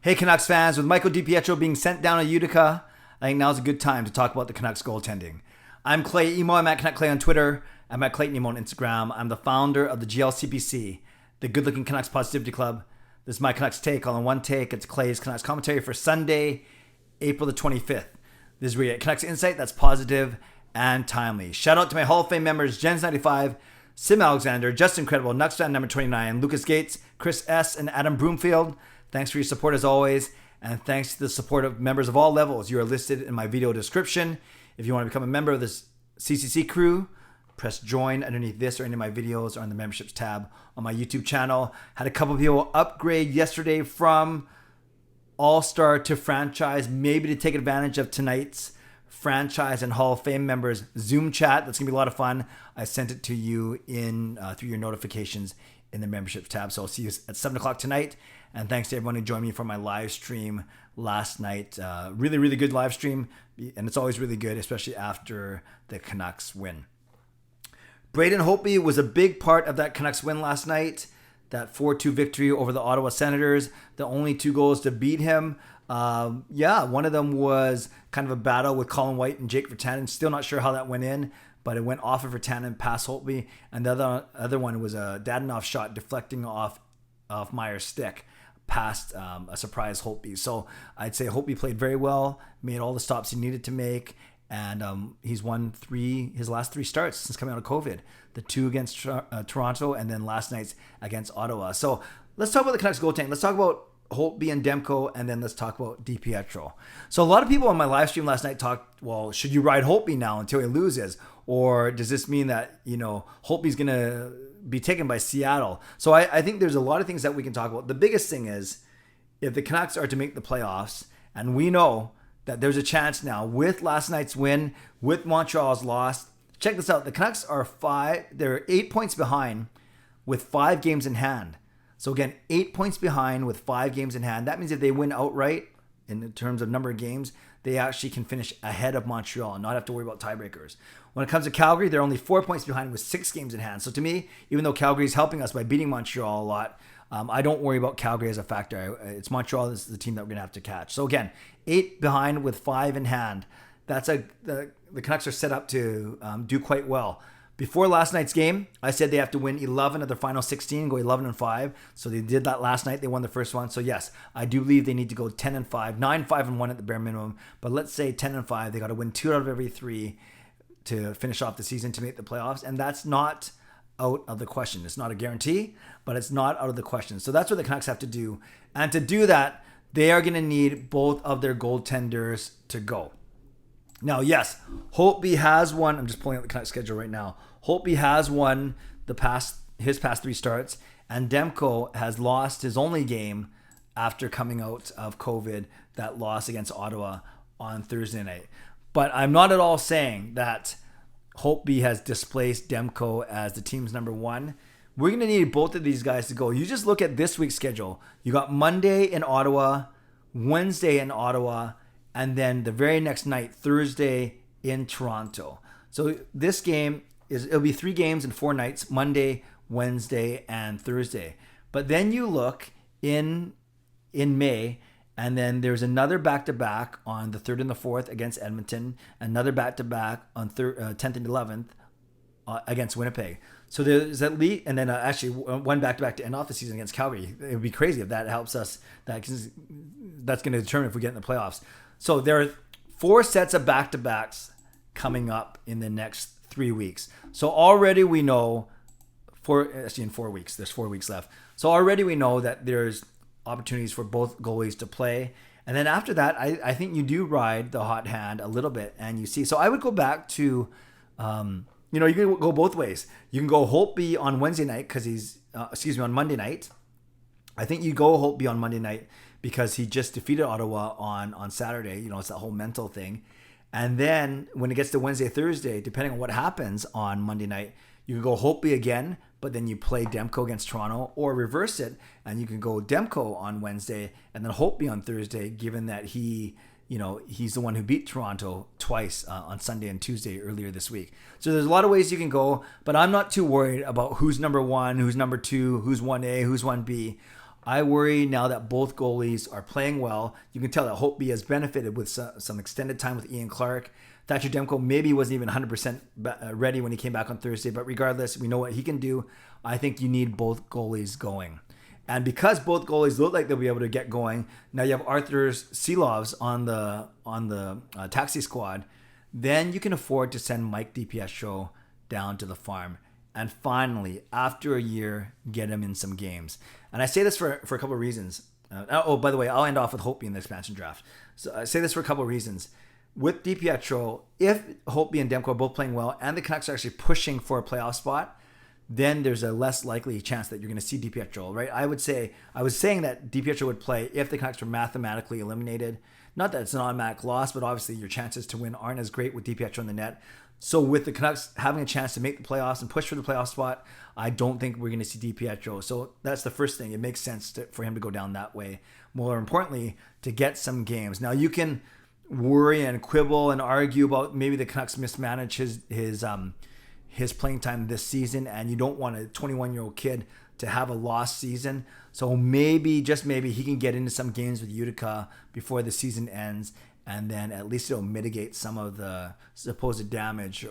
Hey Canucks fans, with Michael DiPietro being sent down to Utica, I think now's a good time to talk about the Canucks goaltending. I'm Clay Emo, I'm at Canuck Clay on Twitter, I'm at Clayton Emo on Instagram. I'm the founder of the GLCPC, the Good Looking Canucks Positivity Club. This is my Canucks take. All in one take, it's Clay's Canucks commentary for Sunday, April the 25th. This is where you get Canucks insight that's positive and timely. Shout out to my Hall of Fame members, Jens95, Simalexander, Just Incredible, nucksfan number 29, Lucas Gates, Chris S., and Adam Broomfield. Thanks for your support as always, and thanks to the support of members of all levels. You are listed in my video description. If you want to become a member of this CCC Crew, press join underneath this or any of my videos or on the memberships tab on my YouTube channel. Had a couple of people upgrade yesterday from All-Star to franchise, maybe to take advantage of tonight's franchise and Hall of Fame members Zoom chat. That's gonna be a lot of fun. I sent it to you in through your notifications in the memberships tab. So I'll see you at 7 o'clock tonight. And thanks to everyone who joined me for my live stream last night. Really, really good live stream. And it's always really good, especially after the Canucks win. Braden Holtby was a big part of that Canucks win last night. That 4-2 victory over the Ottawa Senators. The only 2 goals to beat him. One of them was kind of a battle with Colin White and Jake Virtanen. Still not sure how that went in, but it went off of Virtanen past Holtby. And the other one was a Dadonov shot deflecting off Meyer's stick past a surprise Holtby. So I'd say Holtby played very well, made all the stops he needed to make, and he's won his last 3 starts since coming out of COVID. The 2 against Toronto, and then last night's against Ottawa. So let's talk about the Canucks goaltending. Let's talk about Holtby and Demko, and then let's talk about DiPietro. So a lot of people on my live stream last night talked, well, should you ride Holtby now until he loses? Or does this mean that, Holtby's going to be taken by Seattle? So I think there's a lot of things that we can talk about. The biggest thing is, if the Canucks are to make the playoffs, and we know that there's a chance now with last night's win, with Montreal's loss. Check this out. The Canucks are 8 points behind with 5 games in hand. So again, 8 points behind with 5 games in hand. That means if they win outright in terms of number of games, they actually can finish ahead of Montreal and not have to worry about tiebreakers. When it comes to Calgary, they're only 4 points behind with 6 games in hand. So to me, even though Calgary is helping us by beating Montreal a lot, I don't worry about Calgary as a factor. It's Montreal is the team that we're going to have to catch. So again, 8 behind with 5 in hand. The Canucks are set up to do quite well. Before last night's game, I said they have to win 11 of their final 16, go 11-5. So they did that last night. They won the first one. So yes, I do believe they need to go 10-5, 9-5-1 at the bare minimum. But let's say 10-5. They got to win 2 out of every 3 to finish off the season to make the playoffs. And that's not out of the question. It's not a guarantee, but it's not out of the question. So that's what the Canucks have to do. And to do that, they are going to need both of their goaltenders to go. Now, yes, Holtby has won. I'm just pulling up the Canucks schedule right now. Holtby has won his past 3 starts, and Demko has lost his only game after coming out of COVID, that loss against Ottawa on Thursday night. But I'm not at all saying that Holtby has displaced Demko as the team's number 1. We're going to need both of these guys to go. You just look at this week's schedule. You got Monday in Ottawa, Wednesday in Ottawa, and then the very next night, Thursday in Toronto. So this game it'll be 3 games in 4 nights, Monday, Wednesday, and Thursday. But then you look in May, and then there's another back-to-back on the 3rd and the 4th against Edmonton, another back-to-back on 10th and 11th against Winnipeg. So there's at least, and then actually one back-to-back to end off the season against Calgary. It would be crazy if that helps us. That's going to determine if we get in the playoffs. So there are 4 sets of back-to-backs coming up in the next 3 weeks. So already we know, in 4 weeks, there's 4 weeks left. So already we know that there's opportunities for both goalies to play. And then after that, I think you do ride the hot hand a little bit, and you see. So I would go back to, you can go both ways. You can go Holtby on Wednesday night because on Monday night. I think you go Holtby on Monday night because he just defeated Ottawa on Saturday. It's that whole mental thing. And then when it gets to Wednesday, Thursday, depending on what happens on Monday night, you can go Holtby again, but then you play Demko against Toronto, or reverse it, and you can go Demko on Wednesday and then Holtby on Thursday, given that he's the one who beat Toronto twice on Sunday and Tuesday earlier this week. So there's a lot of ways you can go, but I'm not too worried about who's number 1, who's number 2, who's 1A, who's 1B. I worry now that both goalies are playing well. You can tell that Holtby has benefited with some extended time with Ian Clark. Thatcher Demko maybe wasn't even 100% ready when he came back on Thursday, but regardless, we know what he can do. I think you need both goalies going. And because both goalies look like they'll be able to get going, now you have Arthur Silovs on the taxi squad, then you can afford to send Mike DiPietro down to the farm. And finally, after a year, get him in some games. And I say this for a couple of reasons. By the way, I'll end off with Holtby in the expansion draft. So I say this for a couple of reasons. With DiPietro, if Holtby and Demko are both playing well and the Canucks are actually pushing for a playoff spot, then there's a less likely chance that you're going to see DiPietro, right? I was saying that DiPietro would play if the Canucks were mathematically eliminated. Not that it's an automatic loss, but obviously your chances to win aren't as great with DiPietro in the net. So with the Canucks having a chance to make the playoffs and push for the playoff spot, I don't think we're going to see DiPietro. So that's the first thing. It makes sense for him to go down that way. More importantly, to get some games. Now you can worry and quibble and argue about maybe the Canucks mismanage his playing time this season, and you don't want a 21-year-old kid to have a lost season. So maybe, just maybe, he can get into some games with Utica before the season ends, and then at least it'll mitigate some of the supposed damage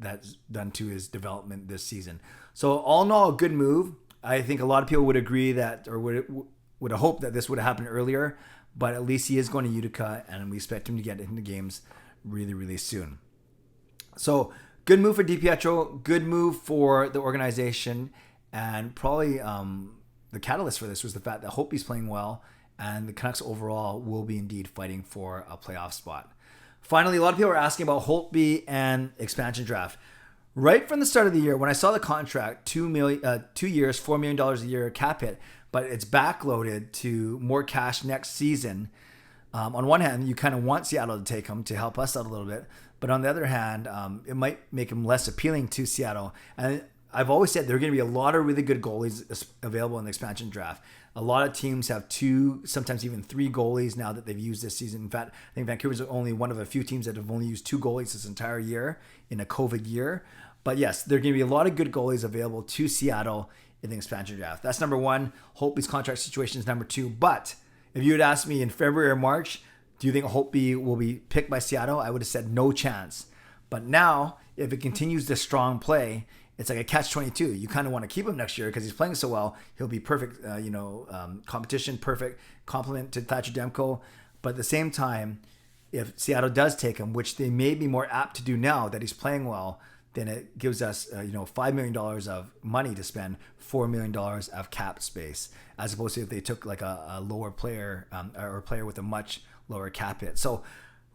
that's done to his development this season. So all in all, a good move. I think a lot of people would agree that, or would have hoped that this would have happened earlier, but at least he is going to Utica, and we expect him to get into games really, really soon. So good move for DiPietro, good move for the organization, and probably the catalyst for this was the fact that Holtby's playing well, and the Canucks overall will be indeed fighting for a playoff spot. Finally, a lot of people are asking about Holtby and expansion draft. Right from the start of the year, when I saw the contract, 2 years, $4 million a year cap hit, but it's backloaded to more cash next season. On one hand, you kind of want Seattle to take him to help us out a little bit. But on the other hand, it might make him less appealing to Seattle. And I've always said there are going to be a lot of really good goalies available in the expansion draft. A lot of teams have 2, sometimes even 3 goalies now that they've used this season. In fact, I think Vancouver's only one of a few teams that have only used 2 goalies this entire year in a COVID year. But yes, there are going to be a lot of good goalies available to Seattle in the expansion draft. That's number one. Holtby's contract situation is number 2. But if you had asked me in February or March, do you think Holtby will be picked by Seattle? I would have said no chance. But now, if it continues this strong play, it's like a catch-22. You kind of want to keep him next year because he's playing so well. He'll be perfect, competition, perfect complement to Thatcher Demko. But at the same time, if Seattle does take him, which they may be more apt to do now that he's playing well, then it gives us, $5 million of money to spend, $4 million of cap space, as opposed to if they took like a lower player or a player with a much lower cap hit. So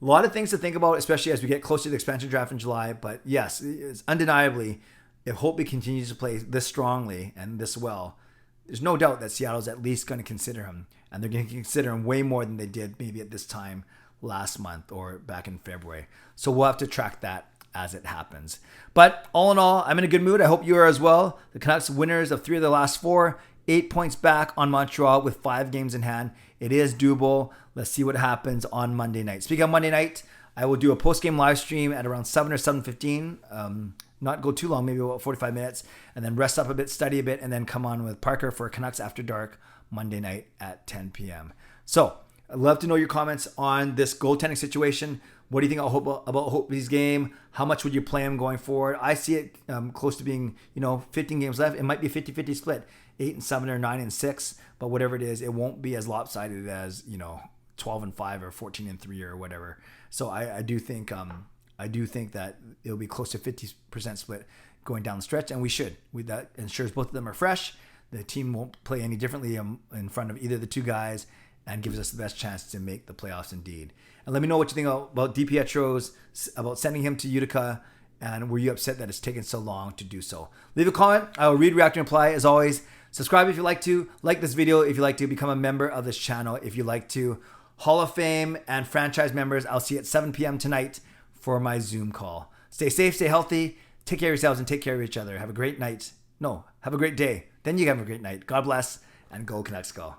a lot of things to think about, especially as we get closer to the expansion draft in July. But yes, it's undeniably, if Holtby continues to play this strongly and this well, there's no doubt that Seattle's at least going to consider him. And they're going to consider him way more than they did maybe at this time last month or back in February. So we'll have to track that as it happens. But all in all, I'm in a good mood. I hope you are as well. The Canucks winners of 3 of the last 4, 8 points back on Montreal with 5 games in hand. It is doable. Let's see what happens on Monday night. Speaking of Monday night, I will do a post-game live stream at around 7 or 7:15. Not go too long, maybe about 45 minutes, and then rest up a bit, study a bit, and then come on with Parker for Canucks After Dark Monday night at 10 p.m. So I'd love to know your comments on this goaltending situation. What do you think about Holtby's game? How much would you play him going forward? I see it close to being, 15 games left. It might be a 50-50 split, 8-7 or 9-6, but whatever it is, it won't be as lopsided as, 12-5 or 14-3 or whatever. So I do think that it'll be close to 50% split going down the stretch, and we should. That ensures both of them are fresh. The team won't play any differently in front of either of the 2 guys, and gives us the best chance to make the playoffs indeed. And let me know what you think about DiPietro's, about sending him to Utica, and were you upset that it's taken so long to do so? Leave a comment. I will read, react, and reply as always. Subscribe if you like to. Like this video if you like to. Become a member of this channel if you like to. Hall of Fame and franchise members, I'll see you at 7 p.m. tonight for my Zoom call. Stay safe, stay healthy, take care of yourselves, and take care of each other. Have a great night. No, have a great day. Then you have a great night. God bless, and go Canucks go.